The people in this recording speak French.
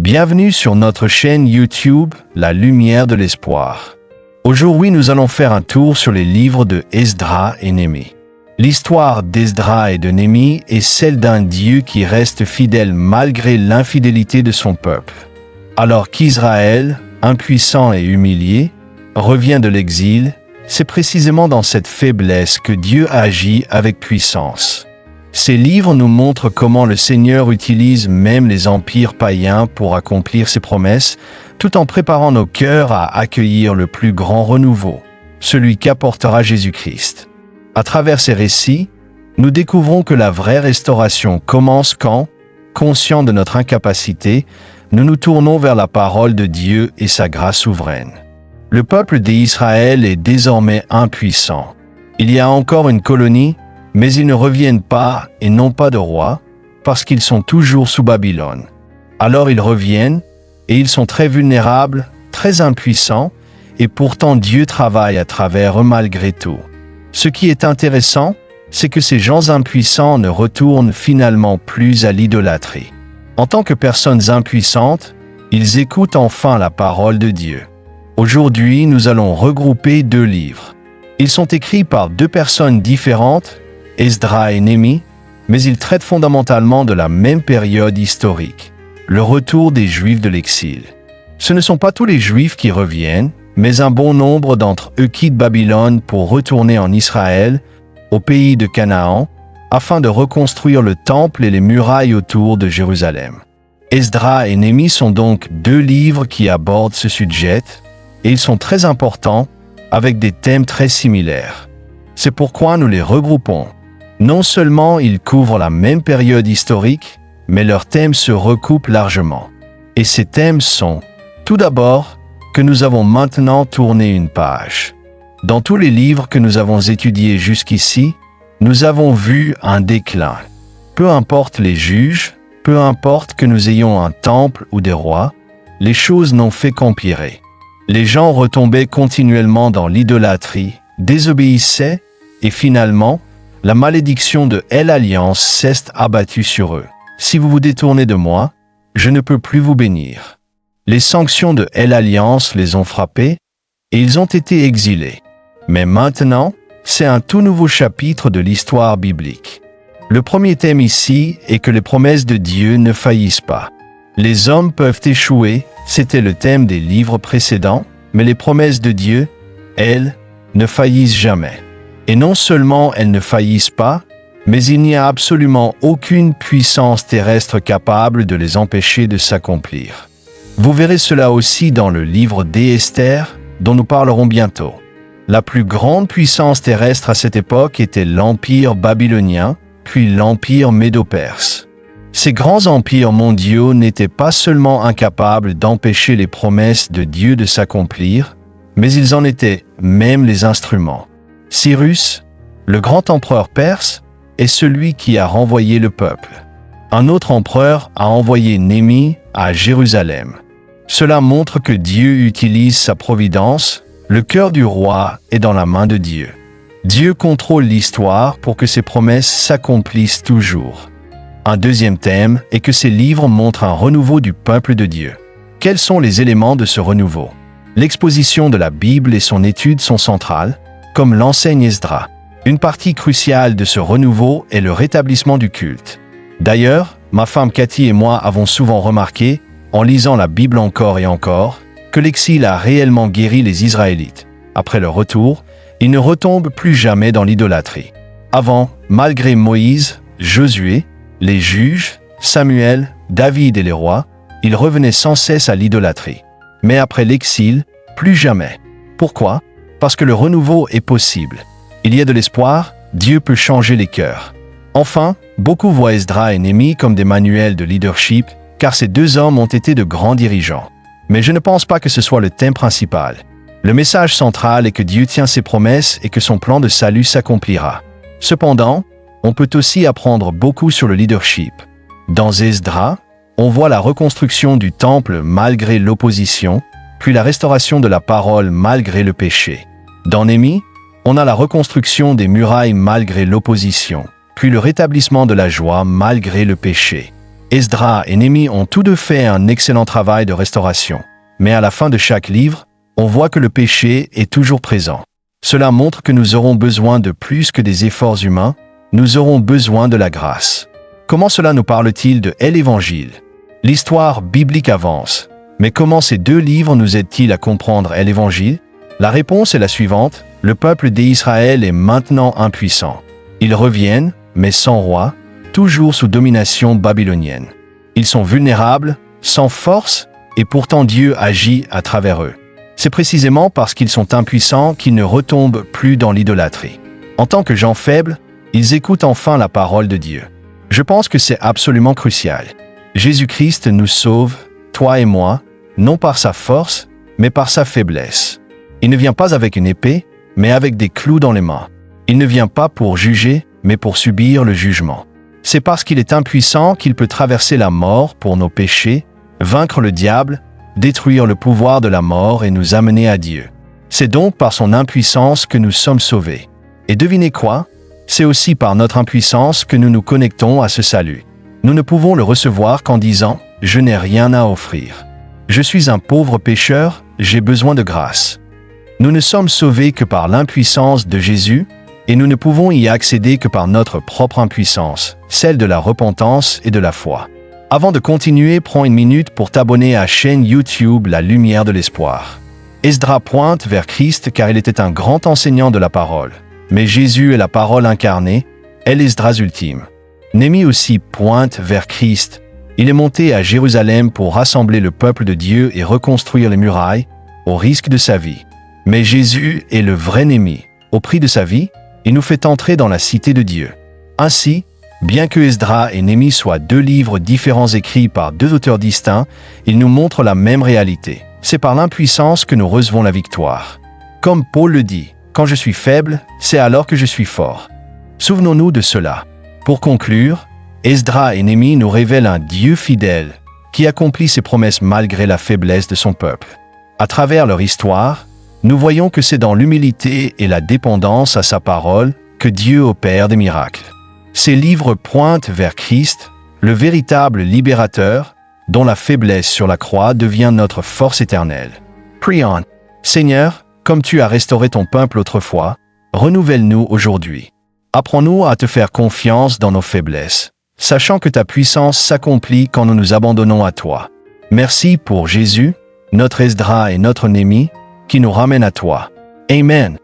Bienvenue sur notre chaîne YouTube, La Lumière de l'Espoir. Aujourd'hui, nous allons faire un tour sur les livres de Esdras et Néhémie. L'histoire d'Esdras et de Néhémie est celle d'un Dieu qui reste fidèle malgré l'infidélité de son peuple. Alors qu'Israël, impuissant et humilié, revient de l'exil, c'est précisément dans cette faiblesse que Dieu agit avec puissance. Ces livres nous montrent comment le Seigneur utilise même les empires païens pour accomplir ses promesses, tout en préparant nos cœurs à accueillir le plus grand renouveau, celui qu'apportera Jésus-Christ. À travers ces récits, nous découvrons que la vraie restauration commence quand, conscients de notre incapacité, nous nous tournons vers la parole de Dieu et sa grâce souveraine. Le peuple d'Israël est désormais impuissant. Il y a encore une colonie, mais ils ne reviennent pas et n'ont pas de roi, parce qu'ils sont toujours sous Babylone. Alors ils reviennent, et ils sont très vulnérables, très impuissants, et pourtant Dieu travaille à travers eux malgré tout. Ce qui est intéressant, c'est que ces gens impuissants ne retournent finalement plus à l'idolâtrie. En tant que personnes impuissantes, ils écoutent enfin la parole de Dieu. Aujourd'hui, nous allons regrouper deux livres. Ils sont écrits par deux personnes différentes, Esdras et Néhémie, mais ils traitent fondamentalement de la même période historique, le retour des Juifs de l'exil. Ce ne sont pas tous les Juifs qui reviennent, mais un bon nombre d'entre eux quittent Babylone pour retourner en Israël, au pays de Canaan, afin de reconstruire le temple et les murailles autour de Jérusalem. Esdras et Néhémie sont donc deux livres qui abordent ce sujet, et ils sont très importants, avec des thèmes très similaires. C'est pourquoi nous les regroupons. Non seulement ils couvrent la même période historique, mais leurs thèmes se recoupent largement. Et ces thèmes sont, tout d'abord, que nous avons maintenant tourné une page. Dans tous les livres que nous avons étudiés jusqu'ici, nous avons vu un déclin. Peu importe les juges, peu importe que nous ayons un temple ou des rois, les choses n'ont fait qu'empirer. Les gens retombaient continuellement dans l'idolâtrie, désobéissaient, et finalement, la malédiction de l'Alliance s'est abattue sur eux. Si vous vous détournez de moi, je ne peux plus vous bénir. Les sanctions de l'Alliance les ont frappés, et ils ont été exilés. Mais maintenant, c'est un tout nouveau chapitre de l'histoire biblique. Le premier thème ici est que les promesses de Dieu ne faillissent pas. Les hommes peuvent échouer, c'était le thème des livres précédents, mais les promesses de Dieu, elles, ne faillissent jamais. Et non seulement elles ne faillissent pas, mais il n'y a absolument aucune puissance terrestre capable de les empêcher de s'accomplir. Vous verrez cela aussi dans le livre d'Esther, dont nous parlerons bientôt. La plus grande puissance terrestre à cette époque était l'Empire babylonien, puis l'Empire médo-perse. Ces grands empires mondiaux n'étaient pas seulement incapables d'empêcher les promesses de Dieu de s'accomplir, mais ils en étaient même les instruments. Cyrus, le grand empereur perse, est celui qui a renvoyé le peuple. Un autre empereur a envoyé Néhémie à Jérusalem. Cela montre que Dieu utilise sa providence, le cœur du roi est dans la main de Dieu. Dieu contrôle l'histoire pour que ses promesses s'accomplissent toujours. Un deuxième thème est que ces livres montrent un renouveau du peuple de Dieu. Quels sont les éléments de ce renouveau? L'exposition de la Bible et son étude sont centrales, comme l'enseigne Esdras. Une partie cruciale de ce renouveau est le rétablissement du culte. D'ailleurs, ma femme Cathy et moi avons souvent remarqué, en lisant la Bible encore et encore, que l'exil a réellement guéri les Israélites. Après leur retour, ils ne retombent plus jamais dans l'idolâtrie. Avant, malgré Moïse, Josué, les juges, Samuel, David et les rois, ils revenaient sans cesse à l'idolâtrie. Mais après l'exil, plus jamais. Pourquoi? Parce que le renouveau est possible. Il y a de l'espoir, Dieu peut changer les cœurs. Enfin, beaucoup voient Esdras et Néhémie comme des manuels de leadership, car ces deux hommes ont été de grands dirigeants. Mais je ne pense pas que ce soit le thème principal. Le message central est que Dieu tient ses promesses et que son plan de salut s'accomplira. Cependant, on peut aussi apprendre beaucoup sur le leadership. Dans Esdras, on voit la reconstruction du temple malgré l'opposition, puis la restauration de la parole malgré le péché. Dans Néhémie, on a la reconstruction des murailles malgré l'opposition, puis le rétablissement de la joie malgré le péché. Esdras et Néhémie ont tous deux fait un excellent travail de restauration. Mais à la fin de chaque livre, on voit que le péché est toujours présent. Cela montre que nous aurons besoin de plus que des efforts humains, nous aurons besoin de la grâce. Comment cela nous parle-t-il de l'Évangile? L'histoire biblique avance. Mais comment ces deux livres nous aident-ils à comprendre l'Évangile? La réponse est la suivante. Le peuple d'Israël est maintenant impuissant. Ils reviennent, mais sans roi, toujours sous domination babylonienne. Ils sont vulnérables, sans force, et pourtant Dieu agit à travers eux. C'est précisément parce qu'ils sont impuissants qu'ils ne retombent plus dans l'idolâtrie. En tant que gens faibles, ils écoutent enfin la parole de Dieu. Je pense que c'est absolument crucial. Jésus-Christ nous sauve, toi et moi, non par sa force, mais par sa faiblesse. Il ne vient pas avec une épée, mais avec des clous dans les mains. Il ne vient pas pour juger, mais pour subir le jugement. C'est parce qu'il est impuissant qu'il peut traverser la mort pour nos péchés, vaincre le diable, détruire le pouvoir de la mort et nous amener à Dieu. C'est donc par son impuissance que nous sommes sauvés. Et devinez quoi? C'est aussi par notre impuissance que nous nous connectons à ce salut. Nous ne pouvons le recevoir qu'en disant « Je n'ai rien à offrir. Je suis un pauvre pécheur, j'ai besoin de grâce. » Nous ne sommes sauvés que par l'impuissance de Jésus, et nous ne pouvons y accéder que par notre propre impuissance, celle de la repentance et de la foi. Avant de continuer, prends une minute pour t'abonner à la chaîne YouTube La Lumière de l'Espoir. Esdras pointe vers Christ car il était un grand enseignant de la parole. Mais Jésus est la parole incarnée, elle est Esdras ultime. Néhémie aussi pointe vers Christ. Il est monté à Jérusalem pour rassembler le peuple de Dieu et reconstruire les murailles, au risque de sa vie. Mais Jésus est le vrai Néhémie. Au prix de sa vie, il nous fait entrer dans la cité de Dieu. Ainsi, bien que Esdras et Néhémie soient deux livres différents écrits par deux auteurs distincts, ils nous montrent la même réalité. C'est par l'impuissance que nous recevons la victoire. Comme Paul le dit, « Quand je suis faible, c'est alors que je suis fort. » Souvenons-nous de cela. Pour conclure, Esdras et Néhémie nous révèlent un Dieu fidèle qui accomplit ses promesses malgré la faiblesse de son peuple. À travers leur histoire, nous voyons que c'est dans l'humilité et la dépendance à sa parole que Dieu opère des miracles. Ces livres pointent vers Christ, le véritable libérateur, dont la faiblesse sur la croix devient notre force éternelle. Prions. Seigneur, comme tu as restauré ton peuple autrefois, renouvelle-nous aujourd'hui. Apprends-nous à te faire confiance dans nos faiblesses, sachant que ta puissance s'accomplit quand nous nous abandonnons à toi. Merci pour Jésus, notre Esdras et notre Néhémie, qui nous ramènent à toi. Amen.